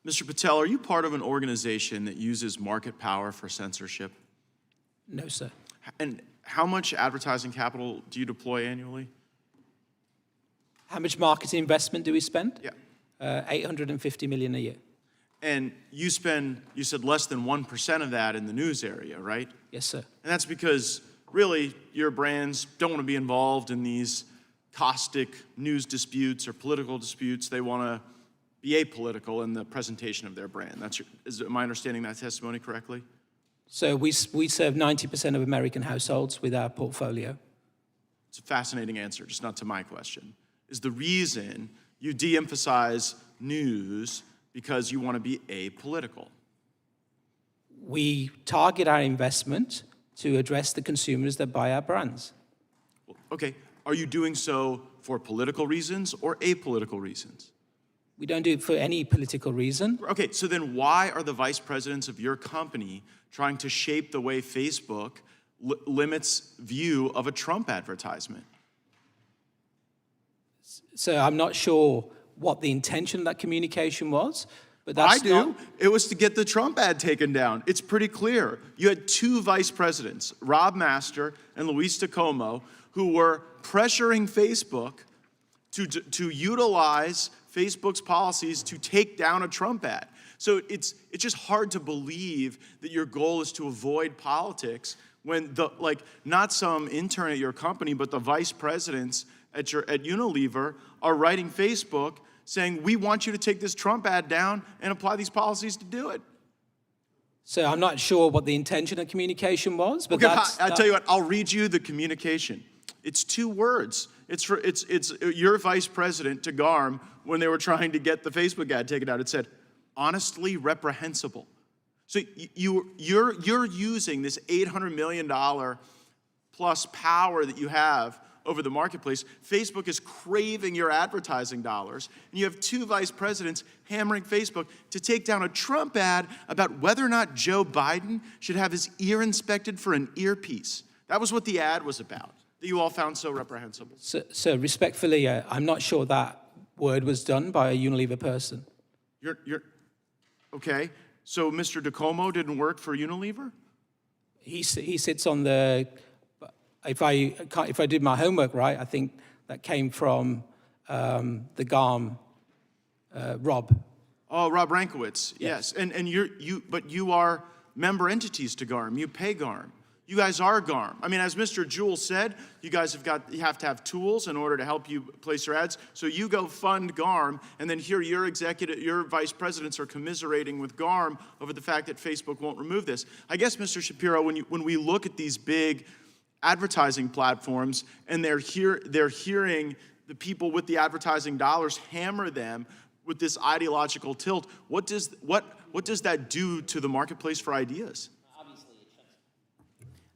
Mr. Patel, are you part of an organization that uses market power for censorship? No, sir. And how much advertising capital do you deploy annually? How much marketing investment do we spend? Yeah. 850 million a year. And you spend, you said less than 1% of that in the news area, right? Yes, sir. And that's because really your brands don't want to be involved in these caustic news disputes or political disputes. They want to be apolitical in the presentation of their brand. Am I understanding that testimony correctly? So we serve 90% of American households with our portfolio. It's a fascinating answer, just not to my question. Is the reason you de-emphasize news because you want to be apolitical? We target our investment to address the consumers that buy our brands. Okay, are you doing so for political reasons or apolitical reasons? We don't do it for any political reason. Okay, so then why are the vice presidents of your company trying to shape the way Facebook limits view of a Trump advertisement? So I'm not sure what the intention of that communication was, but that's I do. It was to get the Trump ad taken down. It's pretty clear. You had two vice presidents, Rob Master and Luis DeComo, who were pressuring Facebook to utilize Facebook's policies to take down a Trump ad. So it's just hard to believe that your goal is to avoid politics when not some intern at your company, but the vice presidents at Unilever are writing Facebook saying, we want you to take this Trump ad down and apply these policies to do it. So I'm not sure what the intention of communication was, but okay, I'll tell you what, I'll read you the communication. It's 2 words. It's your vice president to GARM when they were trying to get the Facebook ad taken out. It said, honestly reprehensible. So you're using this $800 million plus power that you have over the marketplace. Facebook is craving your advertising dollars, and you have 2 vice presidents hammering Facebook to take down a Trump ad about whether or not Joe Biden should have his ear inspected for an earpiece. That was what the ad was about, that you all found so reprehensible. So respectfully, I'm not sure that word was done by a Unilever person. Okay, so Mr. DeComo didn't work for Unilever? He sits on the, if I did my homework right, I think that came from the GARM, Rob. Oh, Rob Rankowitz, yes. But you are member entities to GARM. You pay GARM. You guys are GARM. I mean, as Mr. Jewell said, you guys you have to have tools in order to help you place your ads. So you go fund GARM, and then here your vice presidents are commiserating with GARM over the fact that Facebook won't remove this. I guess, Mr. Shapiro, when we look at these big advertising platforms and they're hearing the people with the advertising dollars hammer them with this ideological tilt, what does that do to the marketplace for ideas?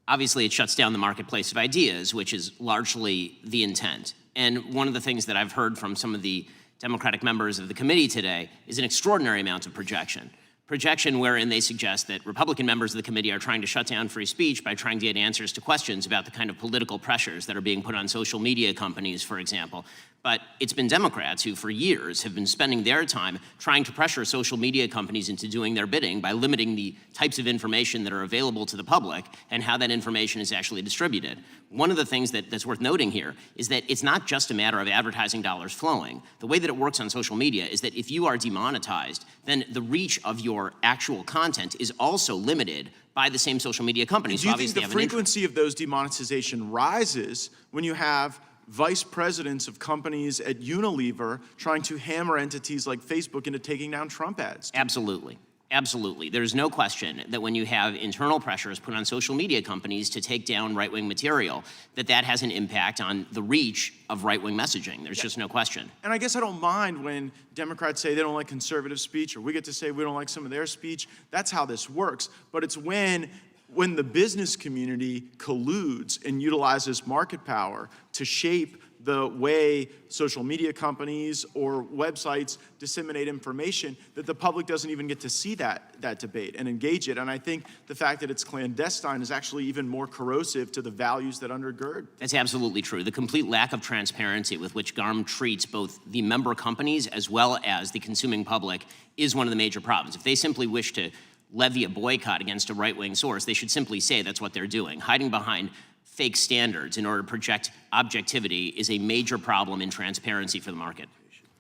Obviously, it shuts down the marketplace of ideas, which is largely the intent. And one of the things that I've heard from some of the Democratic members of the committee today is an extraordinary amount of projection. Projection wherein they suggest that Republican members of the committee are trying to shut down free speech by trying to get answers to questions about the kind of political pressures that are being put on social media companies, for example. But it's been Democrats who, for years, have been spending their time trying to pressure social media companies into doing their bidding by limiting the types of information that are available to the public and how that information is actually distributed. One of the things that's worth noting here is that it's not just a matter of advertising dollars flowing. The way that it works on social media is that if you are demonetized, then the reach of your actual content is also limited by the same social media companies. Do you think the frequency of those demonetization rises when you have vice presidents of companies at Unilever trying to hammer entities like Facebook into taking down Trump ads? Absolutely. Absolutely. There's no question that when you have internal pressures put on social media companies to take down right-wing material, that has an impact on the reach of right-wing messaging. There's just no question. And I guess I don't mind when Democrats say they don't like conservative speech, or we get to say we don't like some of their speech. That's how this works. But it's when when the business community colludes and utilizes market power to shape the way social media companies or websites disseminate information, that the public doesn't even get to see that debate and engage it. And I think the fact that it's clandestine is actually even more corrosive to the values that undergird. That's absolutely true. The complete lack of transparency with which GARM treats both the member companies as well as the consuming public is one of the major problems. If they simply wish to levy a boycott against a right-wing source, they should simply say that's what they're doing. Hiding behind fake standards in order to project objectivity is a major problem in transparency for the market.